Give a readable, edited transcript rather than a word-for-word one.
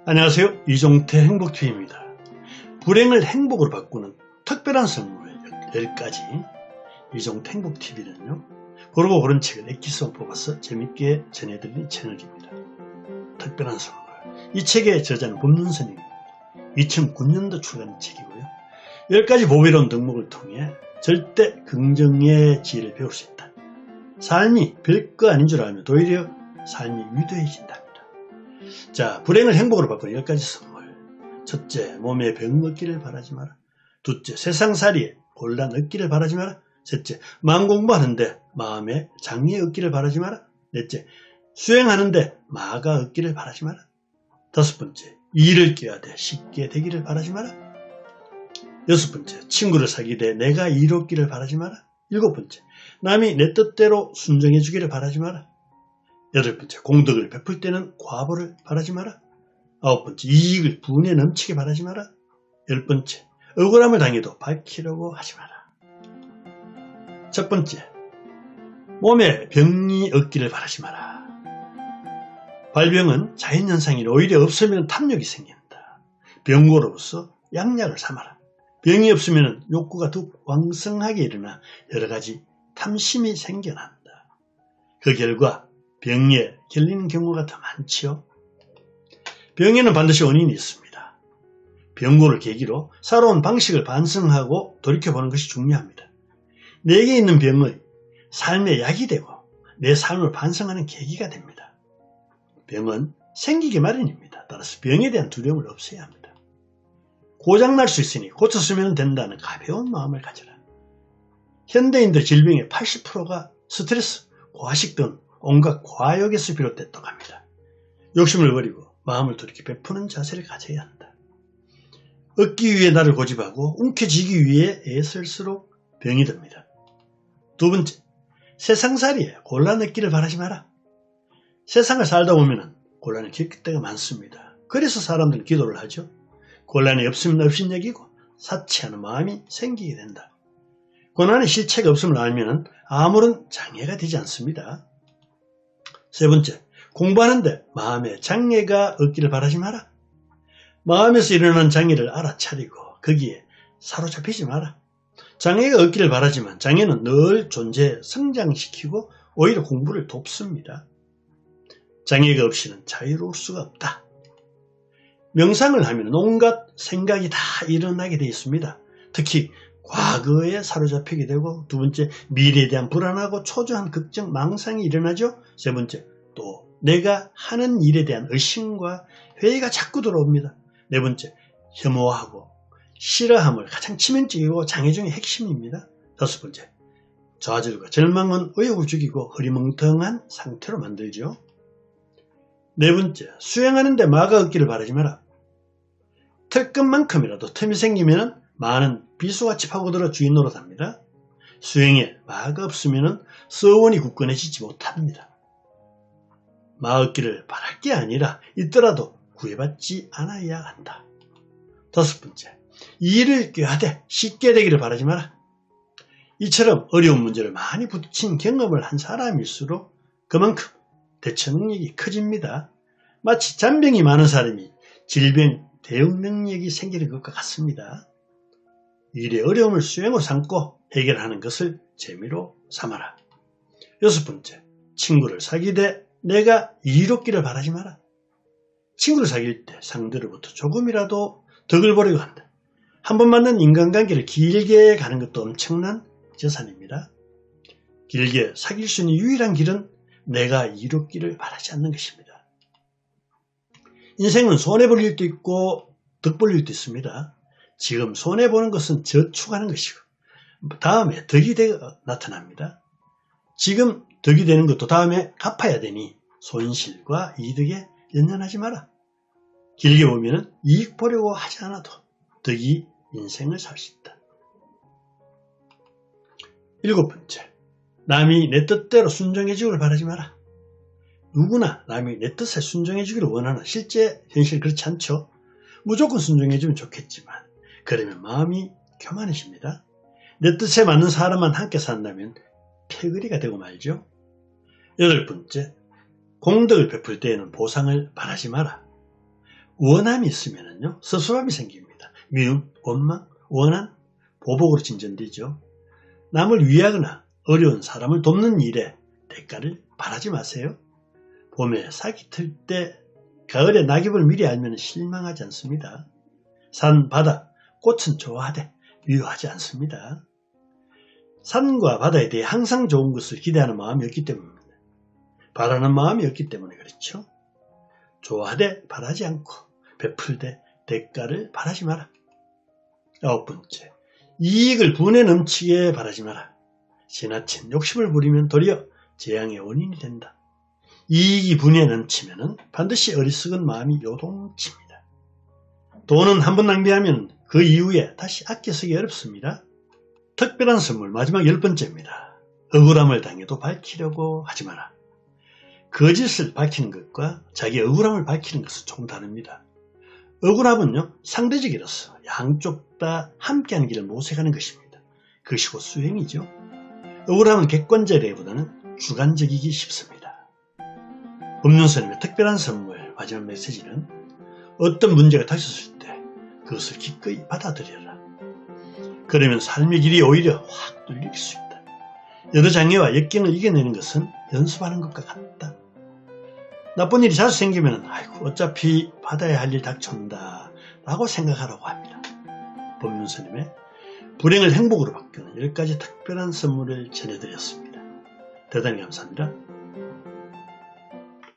안녕하세요. 이종태 행복TV입니다. 불행을 행복으로 바꾸는 특별한 선물 10가지. 이종태 행복TV는요, 고르고 고른 책을 엑기스만 뽑아서 재밌게 전해드리는 채널입니다. 특별한 선물. 이 책의 저자는 법륜스님입니다. 2009년도 출간한 책이고요. 10가지 보배로운 덕목을 통해 절대 긍정의 지혜를 배울 수 있다. 삶이 별거 아닌 줄 알면 오히려 삶이 위대해진답니다. 자, 불행을 행복으로 바꾸는 10가지 선물. 첫째, 몸에 병 얻기를 바라지 마라. 둘째, 세상살이에 곤란 얻기를 바라지 마라. 셋째, 마음 공부하는데 마음에 장애 얻기를 바라지 마라. 넷째, 수행하는데 마가 얻기를 바라지 마라. 다섯 번째, 일을 껴야돼 쉽게 되기를 바라지 마라. 여섯 번째, 친구를 사귀되 내가 이롭기를 바라지 마라. 일곱 번째, 남이 내 뜻대로 순종해 주기를 바라지 마라. 여덟 번째, 공덕을 베풀 때는 과보를 바라지 마라. 아홉 번째, 이익을 분에 넘치게 바라지 마라. 열 번째, 억울함을 당해도 밝히려고 하지 마라. 첫 번째, 몸에 병이 없기를 바라지 마라. 발병은 자연현상이라 오히려 없으면 탐욕이 생긴다. 병고로서 양약을 삼아라. 병이 없으면 욕구가 더욱 왕성하게 일어나 여러가지 탐심이 생겨난다. 그 결과 병에 걸리는 경우가 더 많지요. 병에는 반드시 원인이 있습니다. 병고를 계기로 살아온 방식을 반성하고 돌이켜보는 것이 중요합니다. 내게 있는 병의 삶의 약이 되고 내 삶을 반성하는 계기가 됩니다. 병은 생기기 마련입니다. 따라서 병에 대한 두려움을 없애야 합니다. 고장날 수 있으니 고쳤으면 된다는 가벼운 마음을 가져라. 현대인들 질병의 80%가 스트레스, 과식 등 온갖 과욕에서 비롯됐다고 합니다. 욕심을 버리고 마음을 돌이켜 베푸는 자세를 가져야 한다. 얻기 위해 나를 고집하고 움켜쥐기 위해 애쓸수록 병이 듭니다. 두 번째, 세상살이에 곤란 얻기를 바라지 마라. 세상을 살다 보면 곤란을 겪을 때가 많습니다. 그래서 사람들은 기도를 하죠. 곤란이 없으면 없인 여기고 사치하는 마음이 생기게 된다. 고난의 실체가 없음을 알면 아무런 장애가 되지 않습니다. 세 번째, 공부하는데 마음에 장애가 없기를 바라지 마라. 마음에서 일어나는 장애를 알아차리고 거기에 사로잡히지 마라. 장애가 없기를 바라지만 장애는 늘 존재 성장시키고 오히려 공부를 돕습니다. 장애가 없이는 자유로울 수가 없다. 명상을 하면 온갖 생각이 다 일어나게 되어 있습니다. 특히 과거에 사로잡히게 되고, 두 번째, 미래에 대한 불안하고 초조한 걱정, 망상이 일어나죠. 세 번째, 또 내가 하는 일에 대한 의심과 회의가 자꾸 들어옵니다. 네 번째, 혐오하고 싫어함을 가장 치명적이고 장애 중의 핵심입니다. 다섯 번째, 좌절과 절망은 의욕을 죽이고 흐리멍텅한 상태로 만들죠. 네 번째, 수행하는데 마가 없기를 바라지 마라. 털끝만큼이라도 틈이 생기면 많은 비수같이 파고들어 주인 노릇합니다. 수행에 마가 없으면 서원이 굳건해지지 못합니다. 마 얻기를 바랄 게 아니라 있더라도 구애받지 않아야 한다. 다섯 번째, 일을 꾀하되 쉽게 되기를 바라지 마라. 이처럼 어려운 문제를 많이 부딪힌 경험을 한 사람일수록 그만큼 대처 능력이 커집니다. 마치 잔병이 많은 사람이 질병 대응 능력이 생기는 것과 같습니다. 일의 어려움을 수행으로 삼고 해결하는 것을 재미로 삼아라. 여섯 번째, 친구를 사귀되 내가 이롭기를 바라지 마라. 친구를 사귈 때 상대로부터 조금이라도 덕을 보려고 한다. 한 번 만난 인간관계를 길게 가는 것도 엄청난 재산입니다. 길게 사귈 수 있는 유일한 길은 내가 이롭기를 바라지 않는 것입니다. 인생은 손해볼 일도 있고 덕볼 일도 있습니다. 지금 손해보는 것은 저축하는 것이고 다음에 덕이 나타납니다. 지금 덕이 되는 것도 다음에 갚아야 되니 손실과 이득에 연연하지 마라. 길게 보면 이익 보려고 하지 않아도 덕이 인생을 살 수 있다. 일곱 번째, 남이 내 뜻대로 순종해 주기를 바라지 마라. 누구나 남이 내 뜻에 순종해 주기를 원하는 실제 현실 그렇지 않죠. 무조건 순종해 주면 좋겠지만 그러면 마음이 교만해집니다. 내 뜻에 맞는 사람만 함께 산다면 패거리가 되고 말죠. 여덟 번째, 공덕을 베풀 때에는 보상을 바라지 마라. 원함이 있으면요 서술함이 생깁니다. 미움, 원망, 원한, 보복으로 진전되죠. 남을 위하거나 어려운 사람을 돕는 일에 대가를 바라지 마세요. 봄에 싹이 틀 때 가을에 낙엽을 미리 알면 실망하지 않습니다. 산, 바다, 꽃은 좋아하되 미워하지 않습니다. 산과 바다에 대해 항상 좋은 것을 기대하는 마음이 없기 때문입니다. 바라는 마음이 없기 때문에 그렇죠. 좋아하되 바라지 않고 베풀되 대가를 바라지 마라. 9번째, 이익을 분에 넘치게 바라지 마라. 지나친 욕심을 부리면 도리어 재앙의 원인이 된다. 이익이 분에 넘치면 반드시 어리석은 마음이 요동칩니다. 돈은 한번 낭비하면 그 이후에 다시 아껴 쓰기 어렵습니다. 특별한 선물 마지막 10번째입니다. 억울함을 당해도 밝히려고 하지 마라. 거짓을 밝히는 것과 자기의 억울함을 밝히는 것은 조금 다릅니다. 억울함은요 상대적이로서 양쪽 다 함께하는 길을 모색하는 것입니다. 그것이 곧 수행이죠. 억울함은 객관적이기보다는 주관적이기 쉽습니다. 법륜스님의 특별한 선물 마지막 메시지는 어떤 문제가 닥쳤을 때 그것을 기꺼이 받아들여라. 그러면 삶의 길이 오히려 확 뚫릴 수 있다. 여러 장애와 역경을 이겨내는 것은 연습하는 것과 같다. 나쁜 일이 자주 생기면 아이고 어차피 받아야 할 일 닥쳐온다 라고 생각하라고 합니다. 법륜스님의 불행을 행복으로 바꾸는 10가지 특별한 선물을 전해드렸습니다. 대단히 감사합니다.